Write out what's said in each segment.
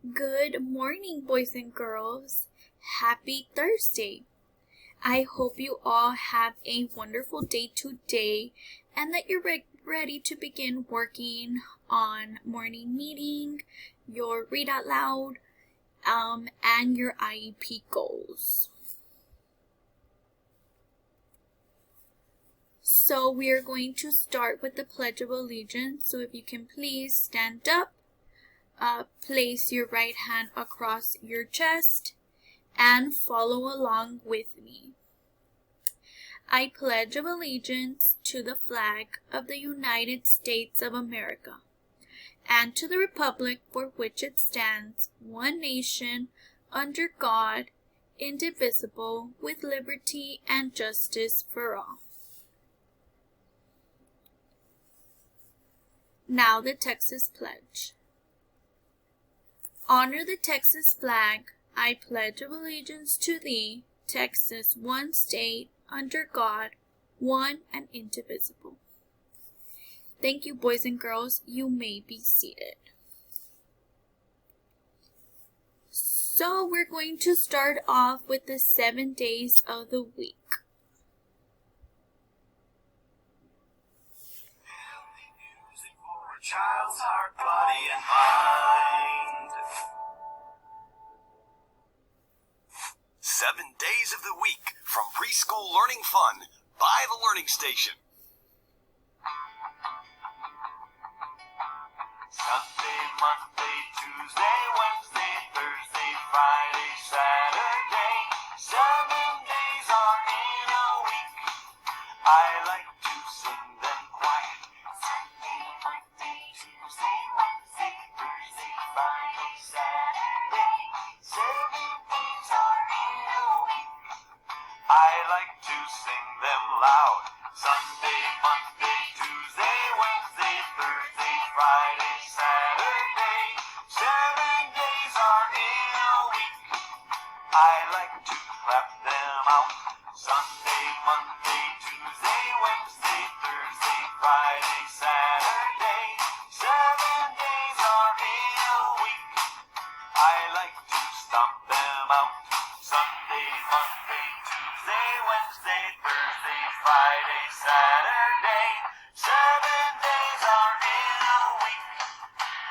Good morning, boys and girls. Happy Thursday. I hope you all have a wonderful day today and that you're ready to begin working on morning meeting, your read out loud, and your IEP goals. So we are going to start with the Pledge of Allegiance. So if you can please stand up, place your right hand across your chest, and follow along with me. I pledge allegiance to the flag of the United States of America and to the republic for which it stands, one nation, under God, indivisible, with liberty and justice for all. Now the Texas Pledge. Honor the Texas flag. I pledge allegiance to thee, Texas, one state, under God, one and indivisible. Thank you, boys and girls. You may be seated. So we're going to start off with the 7 days of the week. Music for a child's heart, body, and mind. 7 days of the week from Preschool Learning Fun by the Learning Station. Sunday, Monday, Tuesday, Wednesday, Thursday, Friday, Saturday. 7 days are in a week. I like to sing them quiet. Sunday, Monday, Tuesday, Wednesday, Thursday, Friday, Saturday. 7 days are in a week. I like to sing them loud. Sunday, Monday, Tuesday, Wednesday, Thursday, Friday, Saturday. 7 days are in a week. I like to clap them out. Sunday, Monday, Tuesday, Wednesday, Thursday, Friday, Saturday. 7 days are in a week. I like to stomp them out. Sunday, Monday, Tuesday, Wednesday, Thursday, Friday, Saturday. 7 days are in a week.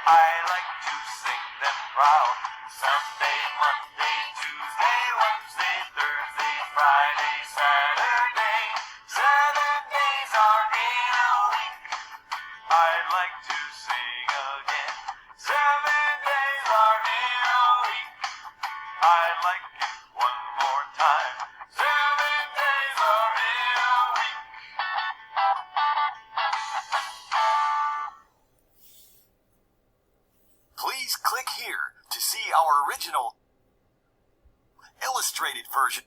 I like to sing them proud. Sunday, Monday, Tuesday, Wednesday, Thursday, Friday, Saturday. 7 days are in a week. I'd like to sing again. 7 days are in a week. I'd like it one more time. 7 days are in a week. Please click here to see our original illustrated version.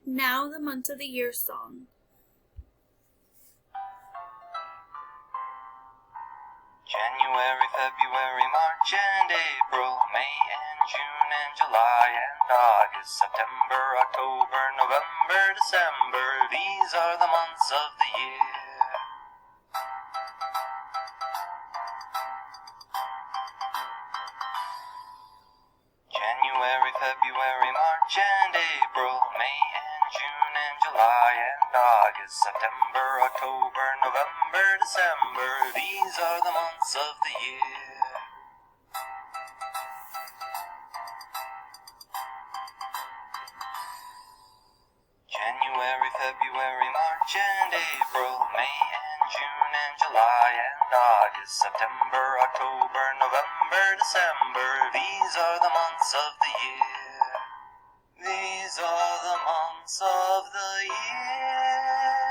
Now the month of the year song. January, February, March and April, May and June and July and August, September, October, November, December. These are the months of the year. January, February, March and April, May and June and July and August, September, October, November, December. These are the months of the year. January, February, March and April, May and June and July and August, September, October, November, December. These are the months of the year. These are the months of the year.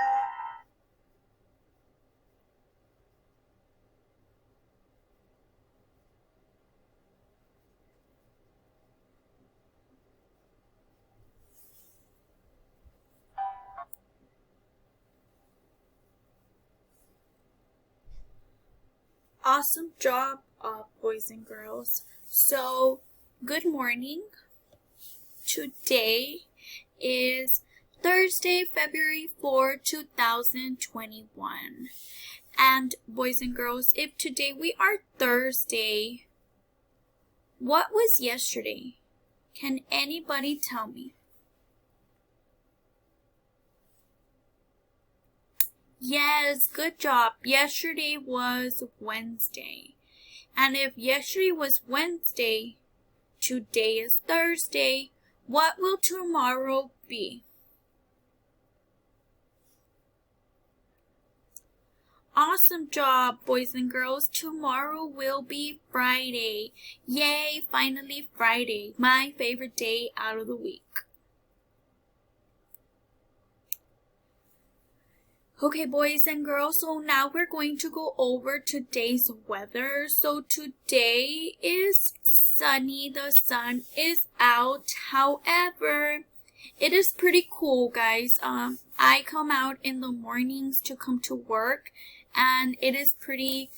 Awesome job, boys and girls. So, good morning. Today is Thursday, February 4, 2021. And boys and girls, if today we are Thursday, What was yesterday? Can anybody tell me? Yes, good job. Yesterday was Wednesday. And if yesterday was Wednesday, today is Thursday, what will tomorrow be? Awesome job, boys and girls. Tomorrow will be Friday. Yay, finally Friday. My favorite day out of the week. Okay, boys and girls, so now we're going to go over today's weather. So today is sunny, the sun is out. However, it is pretty cool, guys. I come out in the mornings to come to work, and it is pretty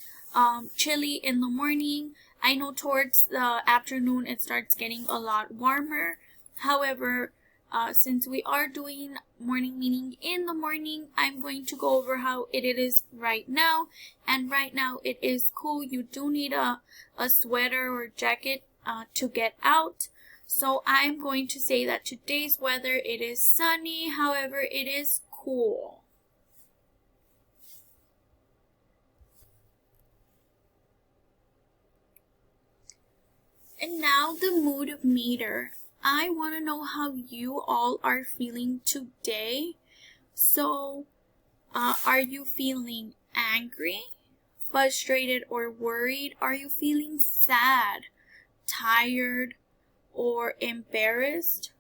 chilly in the morning. I know towards the afternoon it starts getting a lot warmer. However, since we are doing morning meeting in the morning, I'm going to go over how it is right now. And right now it is cool. You do need a sweater or jacket to get out. So I'm going to say that today's weather, it is sunny. However, it is cool. And now the mood meter. I want to know how you all are feeling today. So, are you feeling angry, frustrated, or worried? Are you feeling sad, tired, or embarrassed?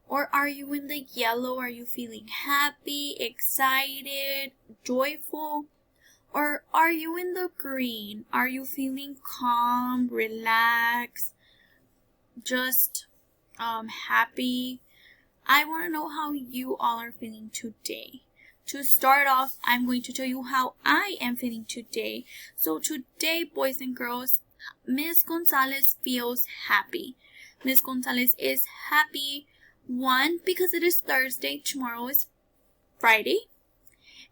Or are you in the yellow? Are you feeling happy, excited, joyful? Or are you in the green? Are you feeling calm, relaxed, just happy? I want to know how you all are feeling today. To start off, I'm going to tell you how I am feeling today. So today, boys and girls, Miss Gonzalez feels happy. Miss Gonzalez is happy, one, because it is Thursday, tomorrow is Friday.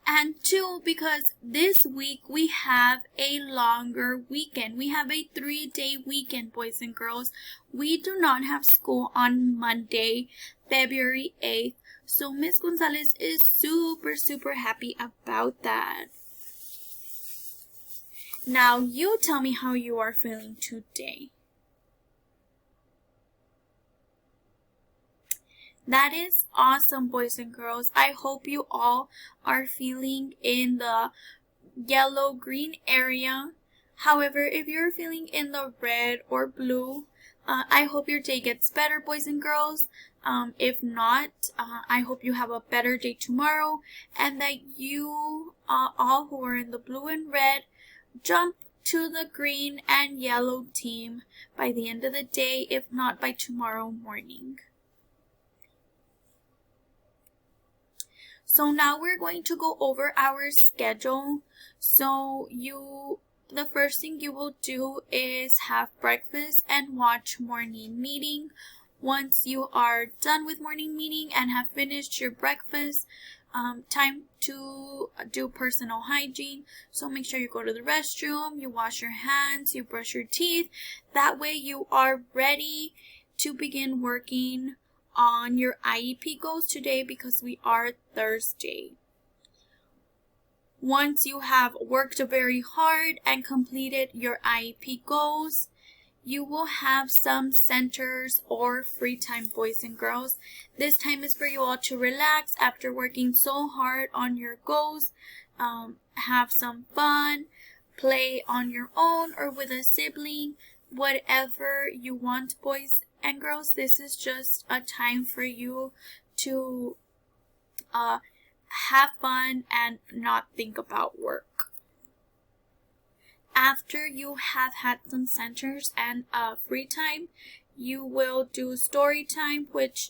And two, because this week we have a longer weekend. We have a 3-day weekend, boys and girls. We do not have school on Monday, February 8th. So Miss Gonzalez is super, super happy about that. Now you tell me how you are feeling today. That is awesome, boys and girls. I hope you all are feeling in the yellow-green area. However, if you're feeling in the red or blue, I hope your day gets better, boys and girls. If not, I hope you have a better day tomorrow, and that you all who are in the blue and red jump to the green and yellow team by the end of the day, if not by tomorrow morning. So now we're going to go over our schedule. So the first thing you will do is have breakfast and watch morning meeting. Once you are done with morning meeting and have finished your breakfast, time to do personal hygiene. So make sure you go to the restroom, you wash your hands, you brush your teeth. That way you are ready to begin working on your IEP goals today, because we are Thursday. Once you have worked very hard and completed your IEP goals, you will have some centers or free time, boys and girls. This time is for you all to relax after working so hard on your goals. Have some fun, play on your own or with a sibling, whatever you want, boys and girls. This is just a time for you to have fun and not think about work. After you have had some centers and free time, you will do story time, which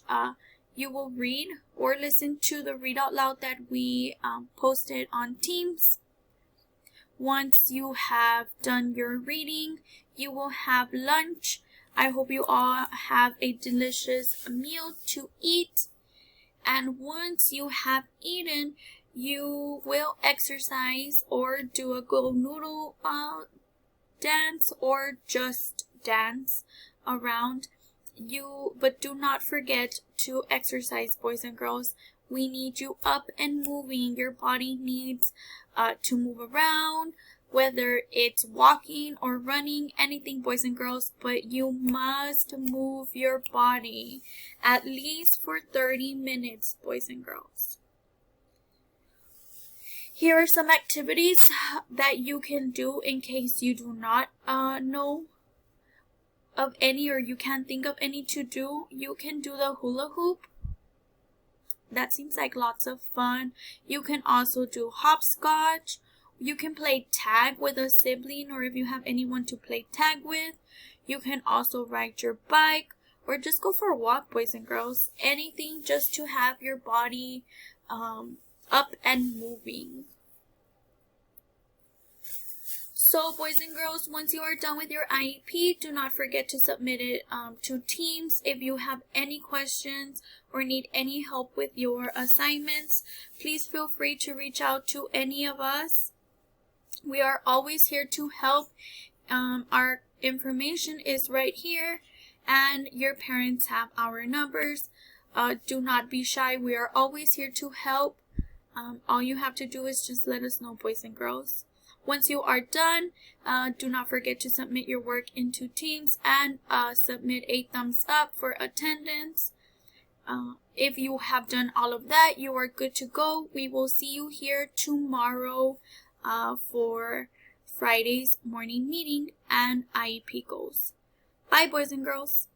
you will read or listen to the read out loud that we posted on Teams. Once you have done your reading, you will have lunch. I hope you all have a delicious meal to eat. And once you have eaten, you will exercise or do a go noodle dance or just dance. around you, but do not forget to exercise, boys and girls. We need you up and moving. Your body needs to move around, whether it's walking or running, anything, boys and girls, but you must move your body at least for 30 minutes, boys and girls. Here are some activities that you can do in case you do not know of any, or you can't think of any to do. You can do the hula hoop. That seems like lots of fun. You can also do hopscotch. You can play tag with a sibling, or if you have anyone to play tag with. You can also ride your bike or just go for a walk, boys and girls. Anything just to have your body up and moving. So, boys and girls, once you are done with your IEP, do not forget to submit it to Teams. If you have any questions or need any help with your assignments, please feel free to reach out to any of us. We are always here to help. Our information is right here, and your parents have our numbers. Do not be shy. We are always here to help. All you have to do is just let us know, boys and girls. Once you are done, do not forget to submit your work into Teams and submit a thumbs up for attendance. If you have done all of that, you are good to go. We will see you here tomorrow for Friday's morning meeting and IEP goals. Bye, boys and girls.